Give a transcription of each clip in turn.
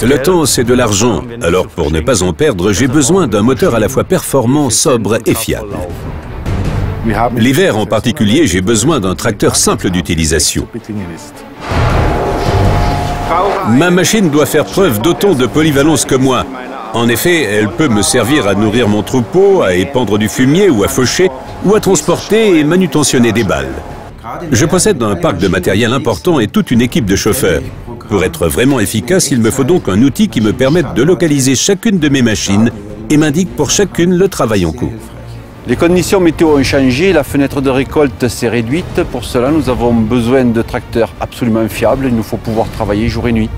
Le temps, c'est de l'argent. Alors, pour ne pas en perdre, j'ai besoin d'un moteur à la fois performant, sobre et fiable. L'hiver en particulier, j'ai besoin d'un tracteur simple d'utilisation. Ma machine doit faire preuve d'autant de polyvalence que moi. En effet, elle peut me servir à nourrir mon troupeau, à épandre du fumier ou à faucher, ou à transporter et manutentionner des balles. Je possède un parc de matériel important et toute une équipe de chauffeurs. Pour être vraiment efficace, il me faut donc un outil qui me permette de localiser chacune de mes machines et m'indique pour chacune le travail en cours. Les conditions météo ont changé, la fenêtre de récolte s'est réduite. Pour cela, nous avons besoin de tracteurs absolument fiables. Il nous faut pouvoir travailler jour et nuit.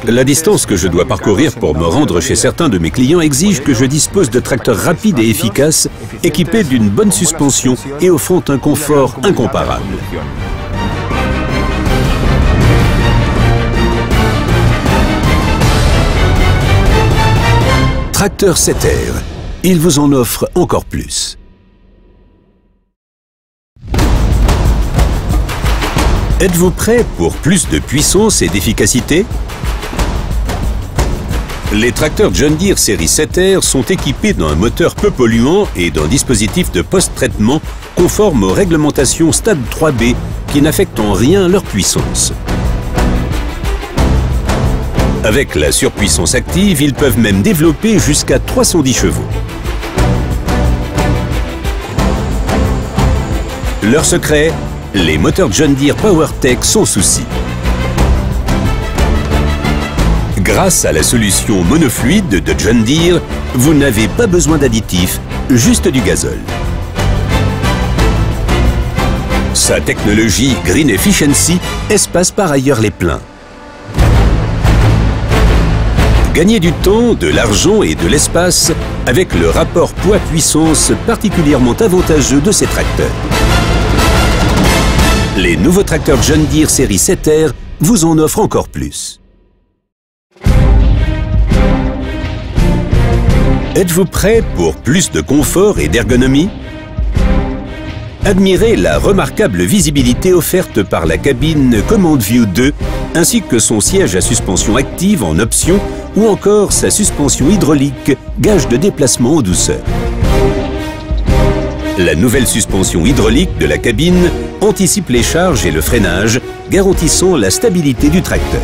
La distance que je dois parcourir pour me rendre chez certains de mes clients exige que je dispose de tracteurs rapides et efficaces, équipés d'une bonne suspension et offrant un confort incomparable. Tracteur 7R, il vous en offre encore plus. Êtes-vous prêt pour plus de puissance et d'efficacité? Les tracteurs John Deere série 7R sont équipés d'un moteur peu polluant et d'un dispositif de post-traitement conforme aux réglementations Stade 3B qui n'affectent en rien leur puissance. Avec la surpuissance active, ils peuvent même développer jusqu'à 310 chevaux. Leur secret, les moteurs John Deere PowerTech sans souci. Grâce à la solution monofluide de John Deere, vous n'avez pas besoin d'additifs, juste du gazole. Sa technologie Green Efficiency espace par ailleurs les pleins. Gagnez du temps, de l'argent et de l'espace avec le rapport poids-puissance particulièrement avantageux de ces tracteurs. Les nouveaux tracteurs John Deere série 7R vous en offrent encore plus. Êtes-vous prêt pour plus de confort et d'ergonomie? Admirez la remarquable visibilité offerte par la cabine Command View 2 ainsi que son siège à suspension active en option ou encore sa suspension hydraulique, gage de déplacement en douceur. La nouvelle suspension hydraulique de la cabine anticipe les charges et le freinage, garantissant la stabilité du tracteur.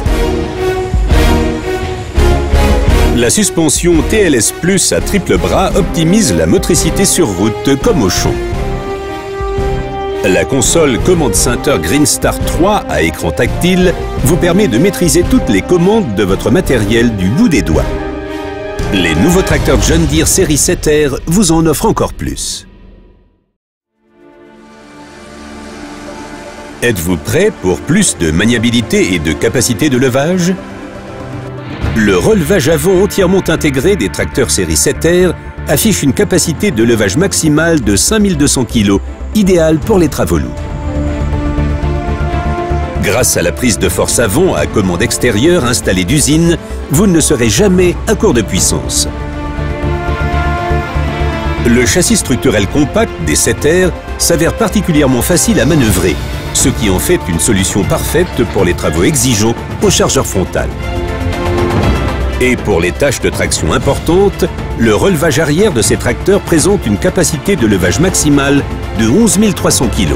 La suspension TLS Plus à triple bras optimise la motricité sur route comme au champ. La console commande ceinture Green Star 3 à écran tactile vous permet de maîtriser toutes les commandes de votre matériel du bout des doigts. Les nouveaux tracteurs John Deere série 7R vous en offrent encore plus. Êtes-vous prêt pour plus de maniabilité et de capacité de levage? Le relevage avant entièrement intégré des tracteurs série 7R affiche une capacité de levage maximale de 5200 kg, idéal pour les travaux lourds. Grâce à la prise de force avant à commande extérieure installée d'usine, vous ne serez jamais à court de puissance. Le châssis structurel compact des 7R s'avère particulièrement facile à manœuvrer, ce qui en fait une solution parfaite pour les travaux exigeants au chargeur frontal. Et pour les tâches de traction importantes, le relevage arrière de ces tracteurs présente une capacité de levage maximale de 11 300 kg.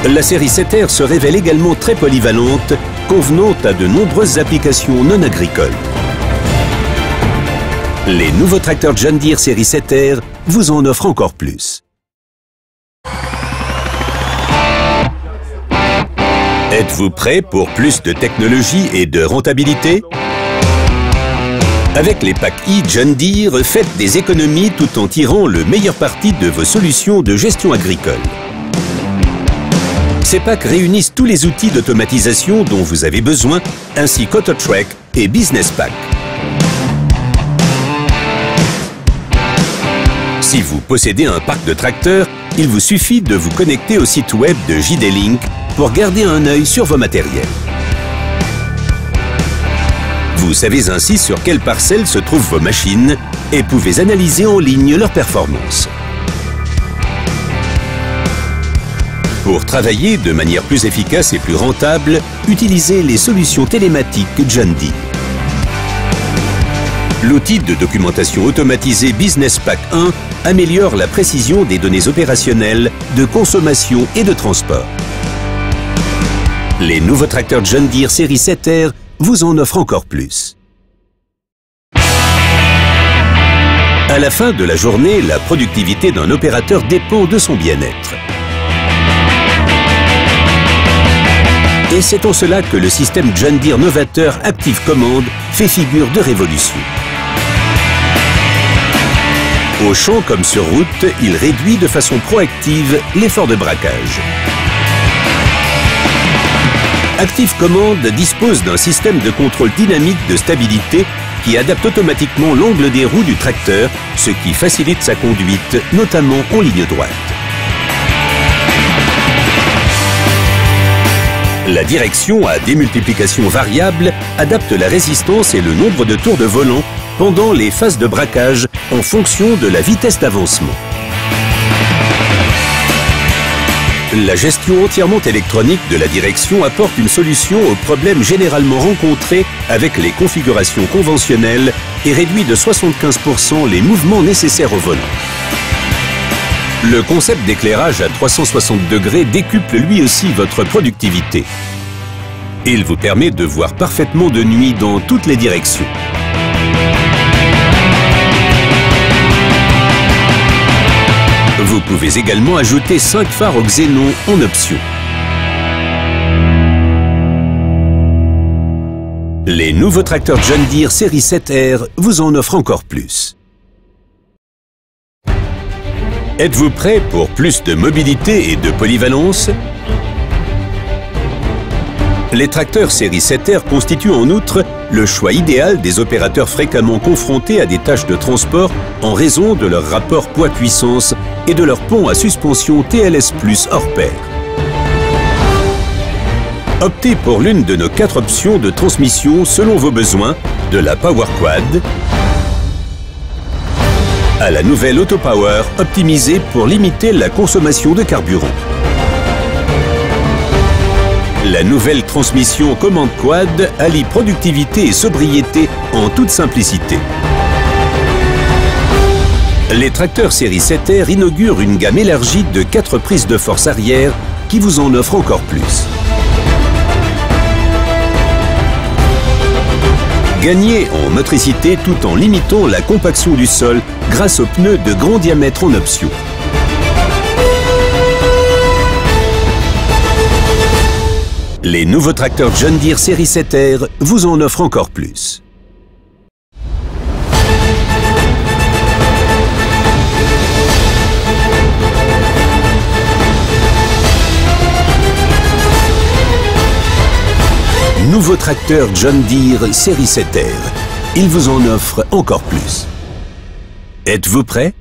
La série 7R se révèle également très polyvalente, convenant à de nombreuses applications non agricoles. Les nouveaux tracteurs John Deere série 7R vous en offrent encore plus. Êtes-vous prêt pour plus de technologie et de rentabilité? Avec les packs E John Deere, faites des économies tout en tirant le meilleur parti de vos solutions de gestion agricole. Ces packs réunissent tous les outils d'automatisation dont vous avez besoin, ainsi qu'AutoTrack et Business Pack. Si vous possédez un parc de tracteurs, il vous suffit de vous connecter au site web de JD-Link pour garder un œil sur vos matériels. Vous savez ainsi sur quelle parcelle se trouvent vos machines et pouvez analyser en ligne leurs performances. Pour travailler de manière plus efficace et plus rentable, utilisez les solutions télématiques John Deere. L'outil de documentation automatisée Business Pack 1 améliore la précision des données opérationnelles, de consommation et de transport. Les nouveaux tracteurs John Deere série 7R vous en offrent encore plus. À la fin de la journée, la productivité d'un opérateur dépend de son bien-être. Et c'est en cela que le système John Deere novateur Active Command fait figure de révolution. Au champ comme sur route, il réduit de façon proactive l'effort de braquage. Active Command dispose d'un système de contrôle dynamique de stabilité qui adapte automatiquement l'angle des roues du tracteur, ce qui facilite sa conduite, notamment en ligne droite. La direction à démultiplication variable adapte la résistance et le nombre de tours de volant pendant les phases de braquage en fonction de la vitesse d'avancement. La gestion entièrement électronique de la direction apporte une solution aux problèmes généralement rencontrés avec les configurations conventionnelles et réduit de 75% les mouvements nécessaires au volant. Le concept d'éclairage à 360 degrés décuple lui aussi votre productivité. Il vous permet de voir parfaitement de nuit dans toutes les directions. Vous pouvez également ajouter 5 phares au xénon en option. Les nouveaux tracteurs John Deere série 7R vous en offrent encore plus. Êtes-vous prêt pour plus de mobilité et de polyvalence? Les tracteurs série 7R constituent en outre le choix idéal des opérateurs fréquemment confrontés à des tâches de transport en raison de leur rapport poids-puissance et de leur pont à suspension TLS+ hors pair. Optez pour l'une de nos 4 options de transmission selon vos besoins, de la Power Quad à la nouvelle Auto Power optimisée pour limiter la consommation de carburant. La nouvelle transmission Command Quad allie productivité et sobriété en toute simplicité. Les tracteurs série 7R inaugurent une gamme élargie de 4 prises de force arrière qui vous en offrent encore plus. Gagnez en motricité tout en limitant la compaction du sol grâce aux pneus de grand diamètre en option. Les nouveaux tracteurs John Deere série 7R vous en offrent encore plus. Nouveau tracteur John Deere série 7R. Il vous en offre encore plus. Êtes-vous prêt?